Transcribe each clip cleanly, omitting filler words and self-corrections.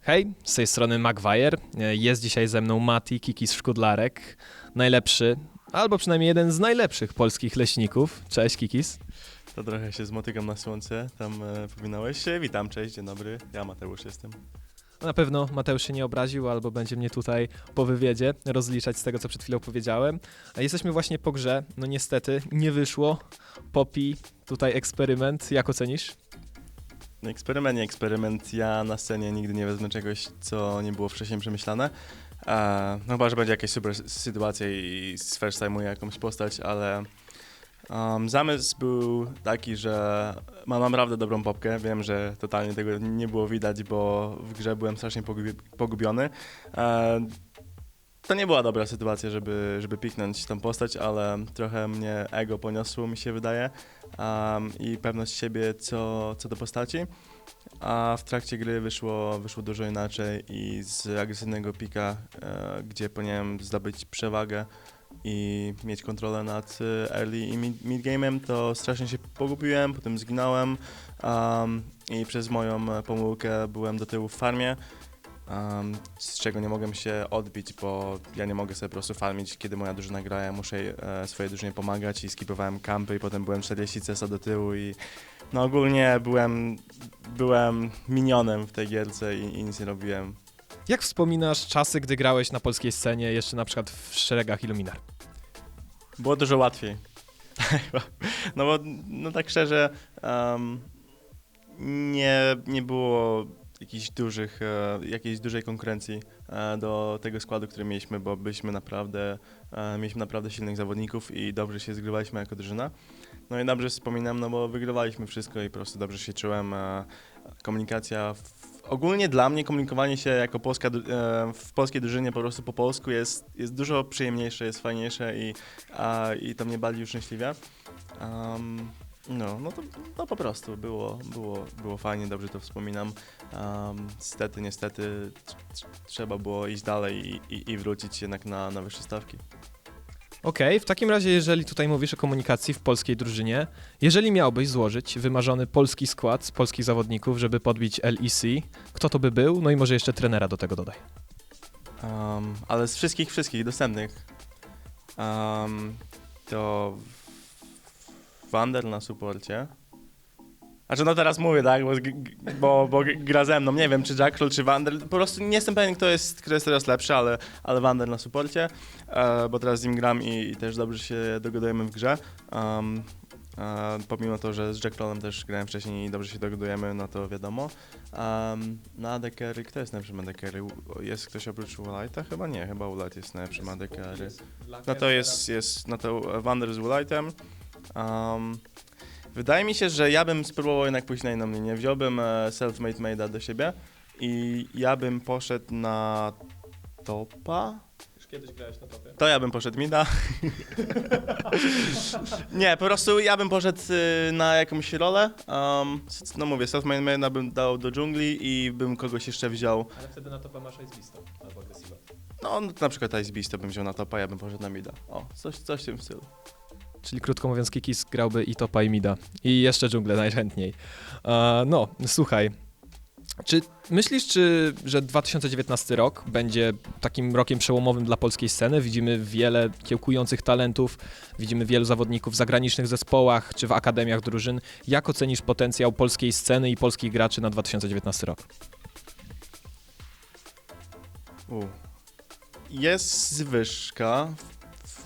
Hej, z tej strony Maguire. Jest dzisiaj ze mną Mati Kikis Szkudlarek, najlepszy, albo przynajmniej jeden z najlepszych polskich leśników. Cześć Kikis. To trochę się zmotykam na słońce, tam powinąłeś się. Witam, cześć, dzień dobry, ja Mateusz jestem. Na pewno Mateusz się nie obraził, albo będzie mnie tutaj po wywiedzie rozliczać z tego, co przed chwilą powiedziałem. Jesteśmy właśnie po grze, no niestety nie wyszło. Poppy, tutaj eksperyment, jak ocenisz? Nie eksperyment, ja na scenie nigdy nie wezmę czegoś, co nie było wcześniej przemyślane. No chyba, że będzie jakaś super sytuacja i first time'uję jakąś postać, ale zamysł był taki, że mam naprawdę dobrą popkę. Wiem, że totalnie tego nie było widać, bo w grze byłem strasznie pogubiony. To nie była dobra sytuacja, żeby piknąć tą postać, ale trochę mnie ego poniosło, mi się wydaje, i pewność siebie co do postaci. A w trakcie gry wyszło dużo inaczej i z agresywnego pika, gdzie powinienem zdobyć przewagę i mieć kontrolę nad early i mid game'em, to strasznie się pogubiłem, potem zginąłem i przez moją pomyłkę byłem do tyłu w farmie. Z czego nie mogłem się odbić, bo ja nie mogę sobie po prostu farmić, kiedy moja drużyna gra, ja muszę swojej drużynie pomagać i skipowałem kampy i potem byłem 40 CS do tyłu i no ogólnie byłem minionem w tej gierce i nic nie robiłem. Jak wspominasz czasy, gdy grałeś na polskiej scenie, jeszcze na przykład w szeregach Illuminar? Było dużo łatwiej. No bo no tak szczerze, nie było jakiejś dużej konkurencji do tego składu, który mieliśmy, bo mieliśmy naprawdę silnych zawodników i dobrze się zgrywaliśmy jako drużyna. No i dobrze wspominam, no bo wygrywaliśmy wszystko i po prostu dobrze się czułem. Komunikacja, ogólnie dla mnie komunikowanie się jako w polskiej drużynie po prostu po polsku jest dużo przyjemniejsze, jest fajniejsze i to mnie bardziej uszczęśliwia. No po prostu było fajnie, dobrze to wspominam. Niestety trzeba było iść dalej i wrócić jednak na wyższe stawki. Okej, w takim razie, jeżeli tutaj mówisz o komunikacji w polskiej drużynie, jeżeli miałbyś złożyć wymarzony polski skład z polskich zawodników, żeby podbić LEC, kto to by był? No i może jeszcze trenera do tego dodaj. Ale z wszystkich dostępnych, to Wander na supporcie. Znaczy no teraz mówię, tak, bo gra ze mną, nie wiem czy Jackal czy Wander, po prostu nie jestem pewien kto jest teraz lepszy, ale Wander na supporcie, bo teraz z nim gram i też dobrze się dogadujemy w grze. Pomimo to, że z Jackalem też grałem wcześniej i dobrze się dogadujemy, no to wiadomo. Na AD Carry, kto jest najlepszy na AD Carry? Jest ktoś oprócz Woolite'a? Chyba nie, chyba Woolite jest najlepszy na AD Carry. No to Wander z Woolite'em. Wydaje mi się, że ja bym spróbował jednak pójść na inną linię. Wziąłbym self-made made'a do siebie i ja bym poszedł na topa. Już kiedyś grałeś na topie? To ja bym poszedł mida. Nie, po prostu ja bym poszedł na jakąś rolę. No mówię, self-made made'a bym dał do dżungli i bym kogoś jeszcze wziął. Ale wtedy na topa masz Ice Beasta albo Aggressiva. No na przykład Ice Beast to bym wziął na topa, ja bym poszedł na mida. O, coś w tym stylu. Czyli krótko mówiąc, Kikis grałby i topa i mida. I jeszcze dżunglę najchętniej. No, słuchaj. Czy myślisz, że 2019 rok będzie takim rokiem przełomowym dla polskiej sceny? Widzimy wiele kiełkujących talentów, widzimy wielu zawodników w zagranicznych zespołach czy w akademiach drużyn. Jak ocenisz potencjał polskiej sceny i polskich graczy na 2019 rok? Jest zwyżka,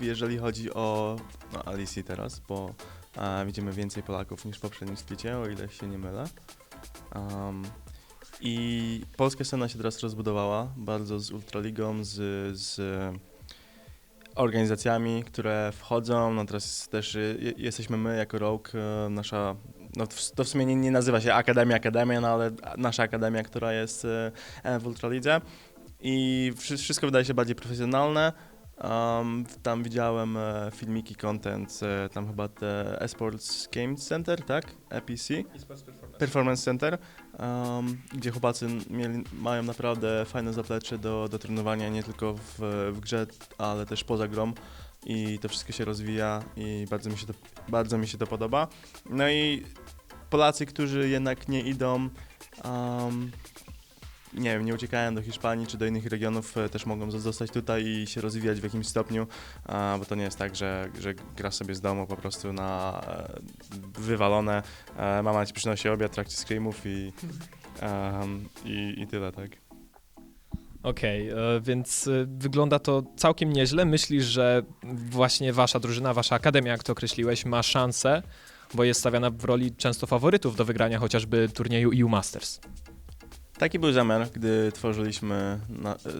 jeżeli chodzi o LEC teraz, bo widzimy więcej Polaków niż w poprzednim splicie, o ile się nie mylę. I polska scena się teraz rozbudowała bardzo z Ultraligą, z organizacjami, które wchodzą. No teraz też jesteśmy my jako Rogue, nasza, no to w sumie nie nazywa się Akademia, no ale nasza akademia, która jest w Ultralidze. I wszystko wydaje się bardziej profesjonalne. Tam widziałem filmiki, content, tam chyba te Esports Games Center, tak? EPC? Esports Performance Center, gdzie chłopacy mają naprawdę fajne zaplecze do trenowania nie tylko w grze, ale też poza grą. I to wszystko się rozwija i bardzo mi się to podoba. No i Polacy, którzy jednak nie idą nie wiem, nie uciekają do Hiszpanii czy do innych regionów, też mogą zostać tutaj i się rozwijać w jakimś stopniu, bo to nie jest tak, że grasz sobie z domu po prostu na wywalone, mama ci przynosi obiad w trakcie screamów i tyle, tak. Okej, więc wygląda to całkiem nieźle. Myślisz, że właśnie wasza drużyna, wasza akademia, jak to określiłeś, ma szansę, bo jest stawiana w roli często faworytów do wygrania chociażby turnieju EU Masters. Taki był zamiar, gdy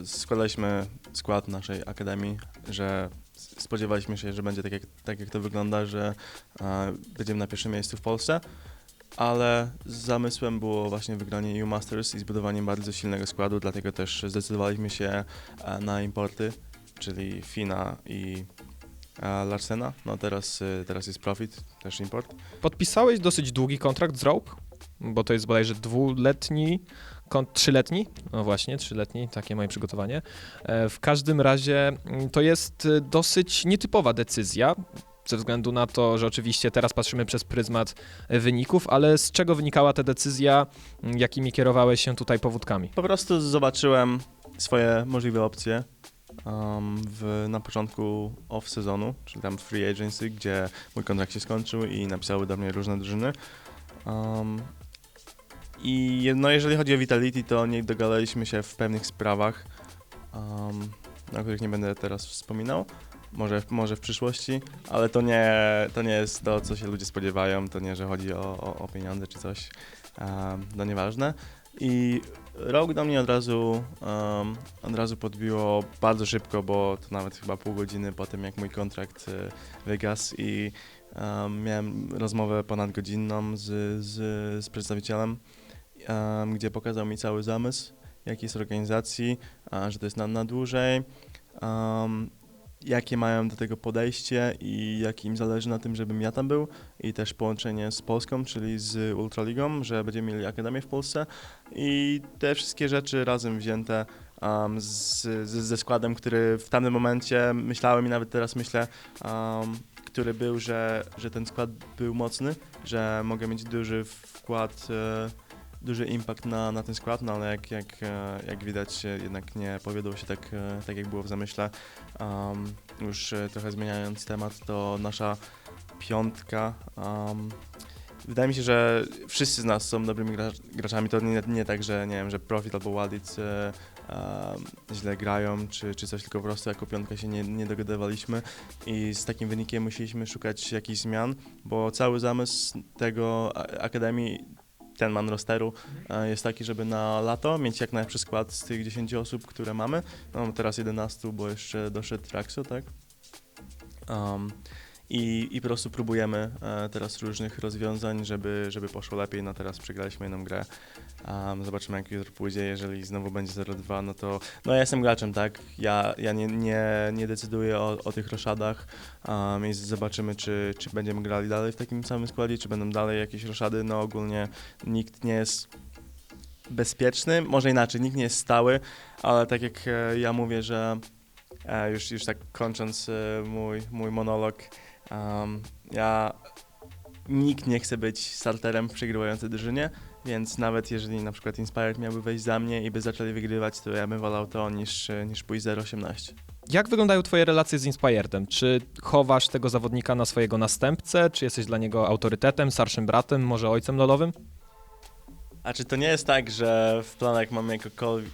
składaliśmy skład naszej akademii, że spodziewaliśmy się, że będzie tak jak to wygląda, że będziemy na pierwszym miejscu w Polsce, ale zamysłem było właśnie wygranie EU Masters i zbudowanie bardzo silnego składu, dlatego też zdecydowaliśmy się na importy, czyli Fina i Larsena. No teraz jest Profit, też import. Podpisałeś dosyć długi kontrakt z Rogue, bo to jest bodajże 2-letni, 3-letni, no właśnie, 3-letni, takie moje przygotowanie. W każdym razie to jest dosyć nietypowa decyzja, ze względu na to, że oczywiście teraz patrzymy przez pryzmat wyników, ale z czego wynikała ta decyzja, jakimi kierowałeś się tutaj powódkami? Po prostu zobaczyłem swoje możliwe opcje na początku off-sezonu, czyli tam free agency, gdzie mój kontrakt się skończył i napisały do mnie różne drużyny. Jeżeli chodzi o Vitality, to nie dogadaliśmy się w pewnych sprawach, o których nie będę teraz wspominał. Może w przyszłości, ale to nie jest to, co się ludzie spodziewają, to nie, że chodzi o pieniądze czy coś, no nieważne. I Rogue do mnie od razu podbiło bardzo szybko, bo to nawet chyba pół godziny po tym, jak mój kontrakt wygasł i miałem rozmowę ponadgodzinną z przedstawicielem, gdzie pokazał mi cały zamysł, jaki jest organizacji, że to jest na dłużej, jakie mają do tego podejście i jak im zależy na tym, żebym ja tam był i też połączenie z Polską, czyli z Ultraligą, że będziemy mieli akademię w Polsce i te wszystkie rzeczy razem wzięte ze składem, który w tamtym momencie myślałem i nawet teraz myślę, który był, że ten skład był mocny, że mogę mieć duży wkład, duży impact na ten skład, no ale jak widać jednak nie powiodło się tak jak było w zamyśle. Już trochę zmieniając temat, to nasza piątka, wydaje mi się, że wszyscy z nas są dobrymi graczami, to nie tak, że nie wiem, że Profit albo Wadic źle grają czy coś, tylko po prostu jako piątka się nie dogadywaliśmy i z takim wynikiem musieliśmy szukać jakichś zmian, bo cały zamysł tego Akademii, ten man rosteru jest taki, żeby na lato mieć jak najlepszy skład z tych 10 osób, które mamy. No teraz 11, bo jeszcze doszedł Traxo, tak? I po prostu próbujemy teraz różnych rozwiązań, żeby poszło lepiej. No teraz przegraliśmy jedną grę. Zobaczymy, jak jutro pójdzie. Jeżeli znowu będzie 0-2, no to no ja jestem graczem, tak? Ja nie decyduję o tych roszadach i zobaczymy, czy będziemy grali dalej w takim samym składzie, czy będą dalej jakieś roszady. No ogólnie nikt nie jest bezpieczny, może inaczej, nikt nie jest stały, ale tak jak ja mówię, że już tak kończąc mój monolog, nikt nie chce być starterem w przegrywającej drużynie, więc nawet jeżeli na przykład Inspired miałby wejść za mnie i by zaczęli wygrywać, to ja bym wolał to niż pójść 0-18. Jak wyglądają twoje relacje z Inspiredem? Czy chowasz tego zawodnika na swojego następcę? Czy jesteś dla niego autorytetem, starszym bratem, może ojcem lolowym? A czy to nie jest tak, że w planach mam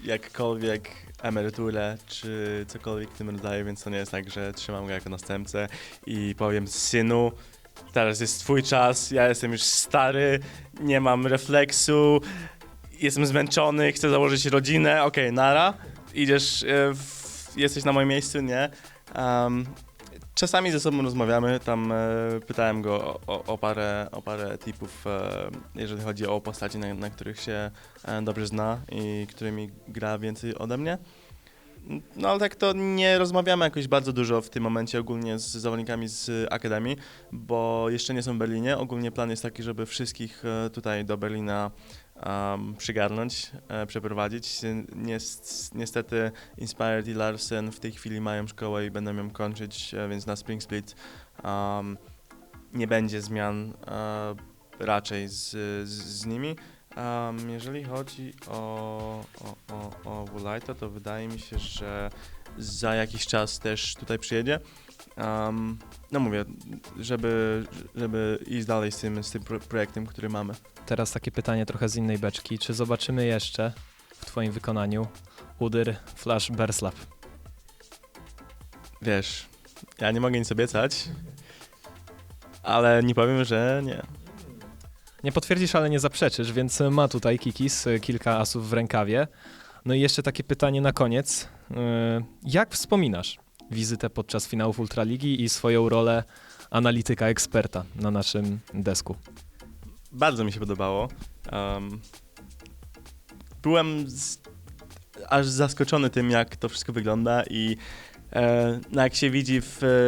jakkolwiek emeryturę, czy cokolwiek w tym rodzaju, więc to nie jest tak, że trzymam go jako następcę i powiem: synu, teraz jest twój czas, ja jestem już stary, nie mam refleksu, jestem zmęczony, chcę założyć rodzinę, okej, nara, idziesz, jesteś na moim miejscu, nie? Czasami ze sobą rozmawiamy, tam pytałem go o parę tipów, jeżeli chodzi o postaci, na których się dobrze zna i którymi gra więcej ode mnie. No ale tak to nie rozmawiamy jakoś bardzo dużo w tym momencie ogólnie z zawodnikami z Akademii, bo jeszcze nie są w Berlinie. Ogólnie plan jest taki, żeby wszystkich tutaj do Berlina przygarnąć, przeprowadzić. Niestety Inspired i Larsen w tej chwili mają szkołę i będą ją kończyć, więc na Spring Split nie będzie zmian raczej z nimi. Jeżeli chodzi o Woolite, to wydaje mi się, że za jakiś czas też tutaj przyjedzie. No mówię, żeby iść dalej z tym projektem, który mamy. Teraz takie pytanie trochę z innej beczki. Czy zobaczymy jeszcze w twoim wykonaniu Udyr Flash Berslap? Wiesz, ja nie mogę nic obiecać, ale nie powiem, że nie. Nie potwierdzisz, ale nie zaprzeczysz, więc ma tutaj Kikis kilka asów w rękawie. No i jeszcze takie pytanie na koniec. Jak wspominasz wizytę podczas finałów Ultraligi i swoją rolę analityka eksperta na naszym desku? Bardzo mi się podobało. Byłem aż zaskoczony tym, jak to wszystko wygląda i no jak się widzi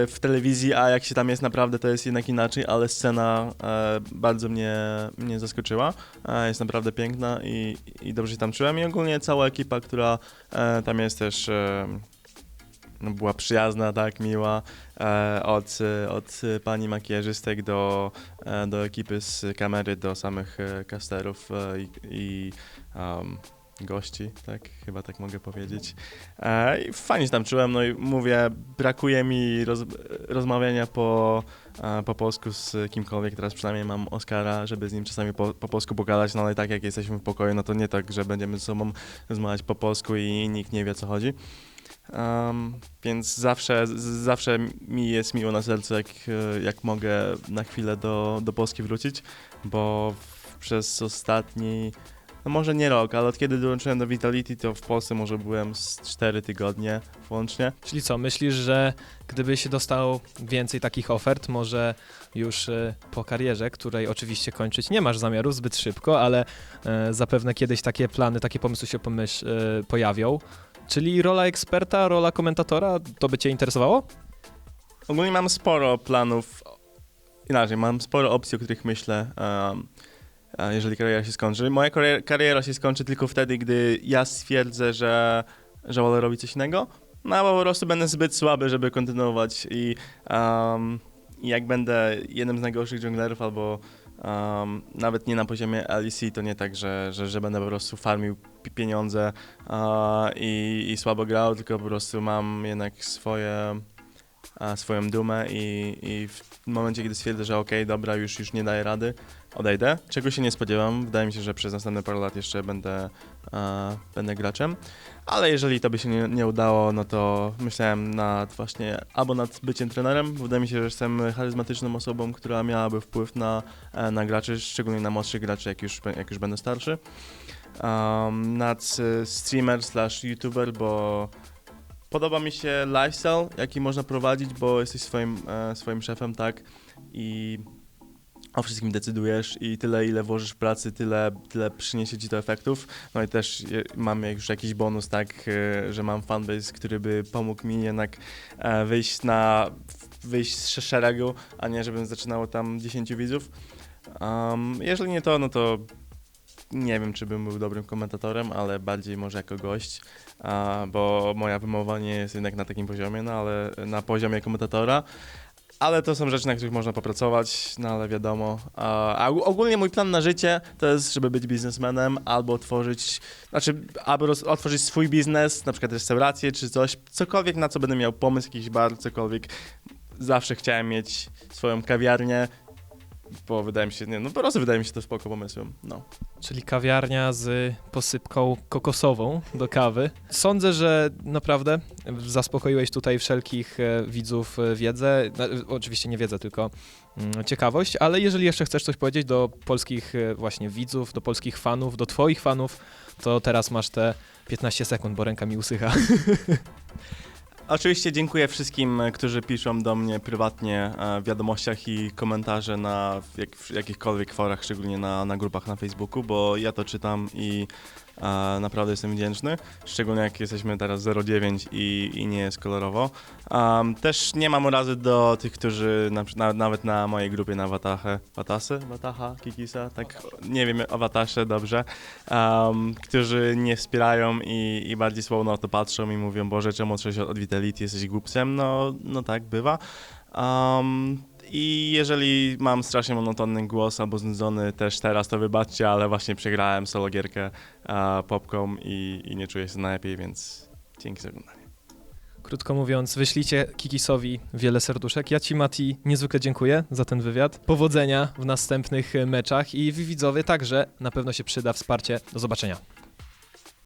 w telewizji, a jak się tam jest naprawdę, to jest jednak inaczej, ale scena bardzo mnie zaskoczyła. Jest naprawdę piękna i dobrze się tam czułem i ogólnie cała ekipa, która tam jest też no była przyjazna, tak, miła, od pani makijażystek do ekipy z kamery, do samych casterów i gości, tak, chyba tak mogę powiedzieć. I fajnie się tam czułem, no i mówię, brakuje mi rozmawiania po polsku z kimkolwiek, teraz przynajmniej mam Oskara, żeby z nim czasami po polsku pogadać, no ale tak jak jesteśmy w pokoju, no to nie tak, że będziemy ze sobą rozmawiać po polsku i nikt nie wie, o co chodzi. Więc zawsze mi jest miło na sercu, jak mogę na chwilę do Polski wrócić, bo przez ostatni, no może nie rok, ale od kiedy dołączyłem do Vitality, to w Polsce może byłem z 4 tygodnie włącznie. Czyli co, myślisz, że gdybyś dostał więcej takich ofert, może już po karierze, której oczywiście kończyć nie masz zamiaru zbyt szybko, ale zapewne kiedyś takie plany, takie pomysły się pojawią, czyli rola eksperta, rola komentatora, to by cię interesowało? Ogólnie mam sporo planów, inaczej, mam sporo opcji, o których myślę, jeżeli kariera się skończy. Moja kariera się skończy tylko wtedy, gdy ja stwierdzę, że wolę robić coś innego, no a po prostu będę zbyt słaby, żeby kontynuować i jak będę jednym z najgorszych junglerów albo nawet nie na poziomie LEC, to nie tak, że będę po prostu farmił pieniądze i słabo grał, tylko po prostu mam jednak swoją dumę i w momencie, kiedy stwierdzę, że okej, dobra, już nie daję rady, odejdę. Czego się nie spodziewam. Wydaje mi się, że przez następne parę lat jeszcze będę graczem. Ale jeżeli to by się nie udało, no to myślałem nad byciem trenerem. Wydaje mi się, że jestem charyzmatyczną osobą, która miałaby wpływ na graczy, szczególnie na młodszych graczy, jak już będę starszy. Nad streamer/youtuber, bo podoba mi się lifestyle, jaki można prowadzić, bo jesteś swoim szefem, tak? I o wszystkim decydujesz i tyle, ile włożysz pracy, tyle przyniesie ci to efektów. No i też mam już jakiś bonus, tak, że mam fanbase, który by pomógł mi jednak wyjść z szeregu, a nie żebym zaczynało tam 10 widzów. Jeżeli nie to, no to nie wiem, czy bym był dobrym komentatorem, ale bardziej może jako gość, bo moja wymowa nie jest jednak na takim poziomie, no ale na poziomie komentatora. Ale to są rzeczy, na których można popracować, no ale wiadomo. A ogólnie mój plan na życie to jest, żeby być biznesmenem albo otworzyć swój biznes, na przykład restaurację czy cokolwiek, na co będę miał pomysł, jakiś bar, cokolwiek. Zawsze chciałem mieć swoją kawiarnię, bo wydaje mi się, po prostu wydaje mi się to spoko pomysłem, no. Czyli kawiarnia z posypką kokosową do kawy. Sądzę, że naprawdę zaspokoiłeś tutaj wszelkich widzów wiedzę, oczywiście nie wiedzę, tylko ciekawość, ale jeżeli jeszcze chcesz coś powiedzieć do polskich właśnie widzów, do polskich fanów, do twoich fanów, to teraz masz te 15 sekund, bo ręka mi usycha. Oczywiście dziękuję wszystkim, którzy piszą do mnie prywatnie w wiadomościach i komentarze w jakichkolwiek forach, szczególnie na grupach na Facebooku, bo ja to czytam i naprawdę jestem wdzięczny, szczególnie jak jesteśmy teraz 0,9 i nie jest kolorowo. Też nie mam urazy do tych, którzy nawet na mojej grupie na Wataha, Kikisa, tak, nie wiem, o Watasze dobrze, którzy nie wspierają i bardziej słowo na to patrzą i mówią, Boże, czemu odszedłeś od Vitality, jesteś głupcem, no tak, bywa. I jeżeli mam strasznie monotonny głos albo znudzony też teraz, to wybaczcie, ale właśnie przegrałem solo gierkę popką i nie czuję się najlepiej, więc dzięki za oglądanie. Krótko mówiąc, wyślijcie Kikisowi wiele serduszek. Ja ci, Mati, niezwykle dziękuję za ten wywiad. Powodzenia w następnych meczach i wy widzowie także na pewno się przyda wsparcie. Do zobaczenia.